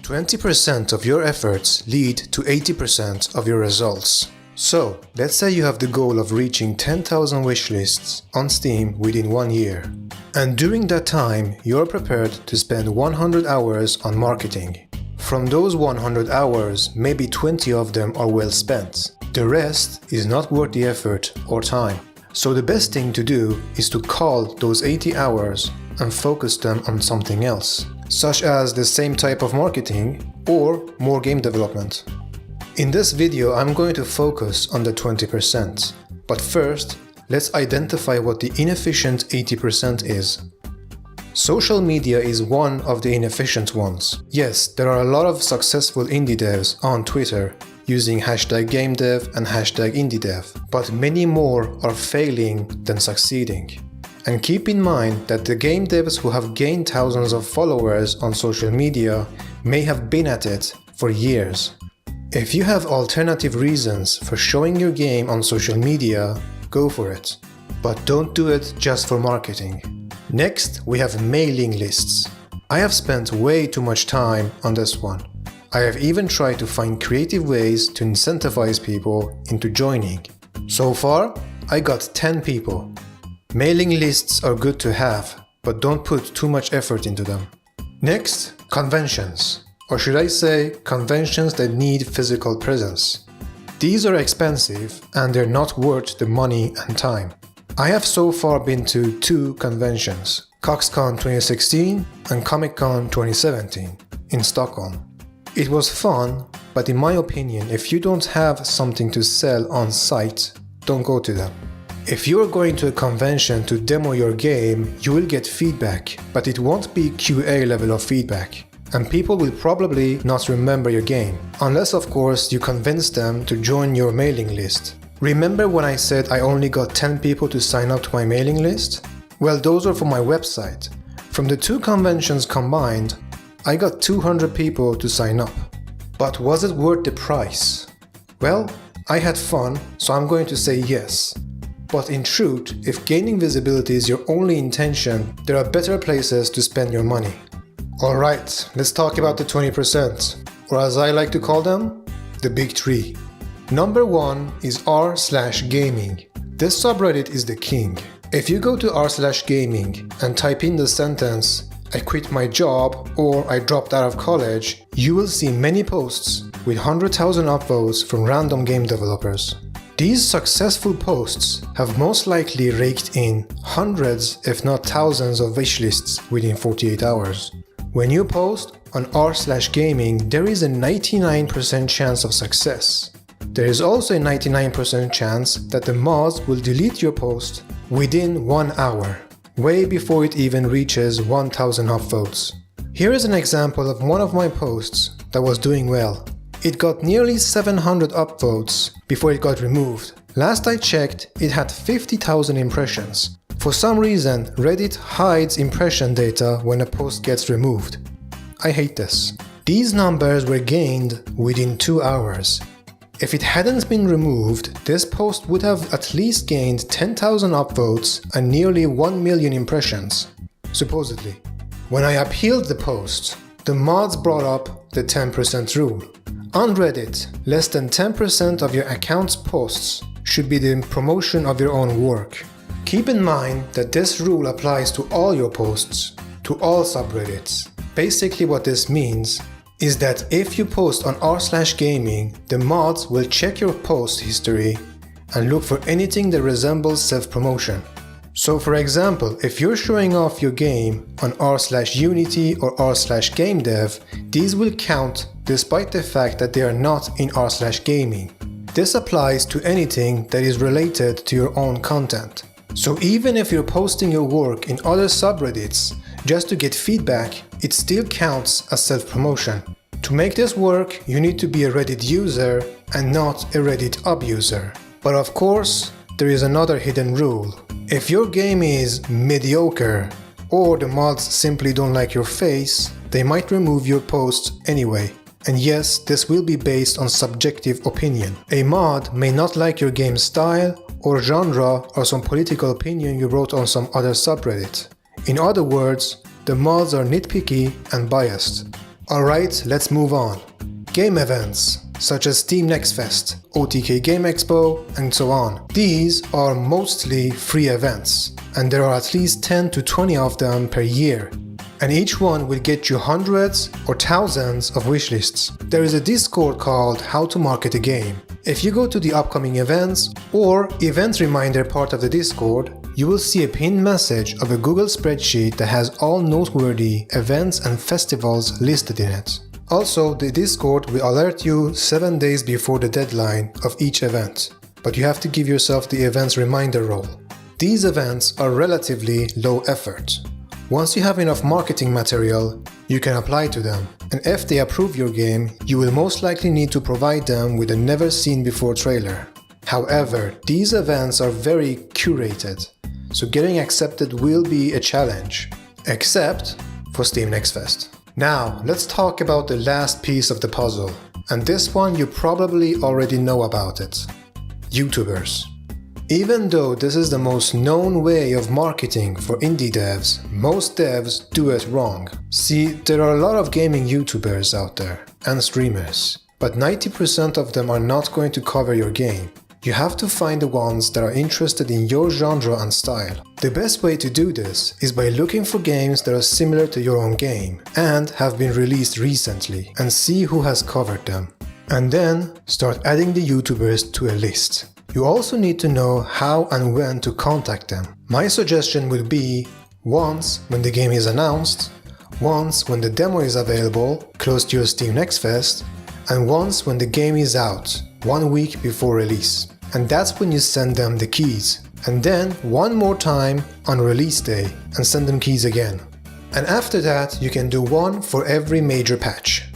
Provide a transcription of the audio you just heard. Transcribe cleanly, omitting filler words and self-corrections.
20% of your efforts lead to 80% of your results. So, let's say you have the goal of reaching 10,000 wishlists on Steam within 1 year. And during that time, you're prepared to spend 100 hours on marketing. From those 100 hours, maybe 20 of them are well spent. The rest is not worth the effort or time. So the best thing to do is to cull those 80 hours and focus them on something else, such as the same type of marketing or more game development. In this video, I'm going to focus on the 20%. But first, let's identify what the inefficient 80% is. Social media is one of the inefficient ones. Yes, there are a lot of successful indie devs on Twitter using #GameDev and #IndieDev, but many more are failing than succeeding. And keep in mind that the game devs who have gained thousands of followers on social media may have been at it for years. If you have alternative reasons for showing your game on social media, go for it. But don't do it just for marketing. Next, we have mailing lists. I have spent way too much time on this one. I have even tried to find creative ways to incentivize people into joining. So far, I got 10 people. Mailing lists are good to have, but don't put too much effort into them. Next, conventions. Or should I say, conventions that need physical presence. These are expensive and they're not worth the money and time. I have so far been to 2 conventions, CoxCon 2016 and Comic-Con 2017 in Stockholm. It was fun, but in my opinion, if you don't have something to sell on site, don't go to them. If you're going to a convention to demo your game, you will get feedback, but it won't be QA level of feedback. And people will probably not remember your game, unless of course you convince them to join your mailing list. Remember when I said I only got 10 people to sign up to my mailing list? Well, those are from my website. From the 2 conventions combined, I got 200 people to sign up. But was it worth the price? Well, I had fun, so I'm going to say yes. But in truth, if gaining visibility is your only intention, there are better places to spend your money. Alright, let's talk about the 20%, or as I like to call them, the big 3. Number 1 is r/gaming. This subreddit is the king. If you go to r/gaming and type in the sentence, I quit my job or I dropped out of college, you will see many posts with 100,000 upvotes from random game developers. These successful posts have most likely raked in hundreds if not thousands of wishlists within 48 hours. When you post on r/gaming, there is a 99% chance of success. There is also a 99% chance that the mods will delete your post within 1 hour, way before it even reaches 1,000 upvotes. Here is an example of one of my posts that was doing well. It got nearly 700 upvotes before it got removed. Last I checked, it had 50,000 impressions. For some reason, Reddit hides impression data when a post gets removed. I hate this. These numbers were gained within 2 hours. If it hadn't been removed, this post would have at least gained 10,000 upvotes and nearly 1 million impressions, supposedly. When I appealed the post, the mods brought up the 10% rule. On Reddit, less than 10% of your account's posts should be the promotion of your own work. Keep in mind that this rule applies to all your posts, to all subreddits. Basically what this means is that if you post on r/gaming, the mods will check your post history and look for anything that resembles self-promotion. So for example, if you're showing off your game on r/Unity or r/GameDev, these will count despite the fact that they are not in r/gaming. This applies to anything that is related to your own content. So even if you're posting your work in other subreddits just to get feedback, it still counts as self-promotion. To make this work, you need to be a Reddit user and not a Reddit abuser. But of course, there is another hidden rule. If your game is mediocre, or the mods simply don't like your face, they might remove your posts anyway. And yes, this will be based on subjective opinion. A mod may not like your game style, or genre, or some political opinion you wrote on some other subreddit. In other words, the mods are nitpicky and biased. Alright, let's move on. Game events, such as Steam Next Fest, OTK Game Expo, and so on. These are mostly free events, and there are at least 10 to 20 of them per year. And each one will get you hundreds or thousands of wishlists. There is a Discord called How to Market a Game. If you go to the upcoming events or event reminder part of the Discord, you will see a pinned message of a Google spreadsheet that has all noteworthy events and festivals listed in it. Also, the Discord will alert you 7 days before the deadline of each event, but you have to give yourself the event's reminder role. These events are relatively low effort. Once you have enough marketing material, you can apply to them, and if they approve your game, you will most likely need to provide them with a never-seen-before trailer. However, these events are very curated, so getting accepted will be a challenge, except for Steam Next Fest. Now, let's talk about the last piece of the puzzle, and this one you probably already know about it. YouTubers. Even though this is the most known way of marketing for indie devs, most devs do it wrong. See, there are a lot of gaming YouTubers out there, and streamers, but 90% of them are not going to cover your game. You have to find the ones that are interested in your genre and style. The best way to do this is by looking for games that are similar to your own game and have been released recently, and see who has covered them. And then start adding the YouTubers to a list. You also need to know how and when to contact them. My suggestion would be once when the game is announced, once when the demo is available, close to your Steam Next Fest, and once when the game is out, 1 week before release. And that's when you send them the keys. And then one more time on release day and send them keys again. And after that, you can do one for every major patch.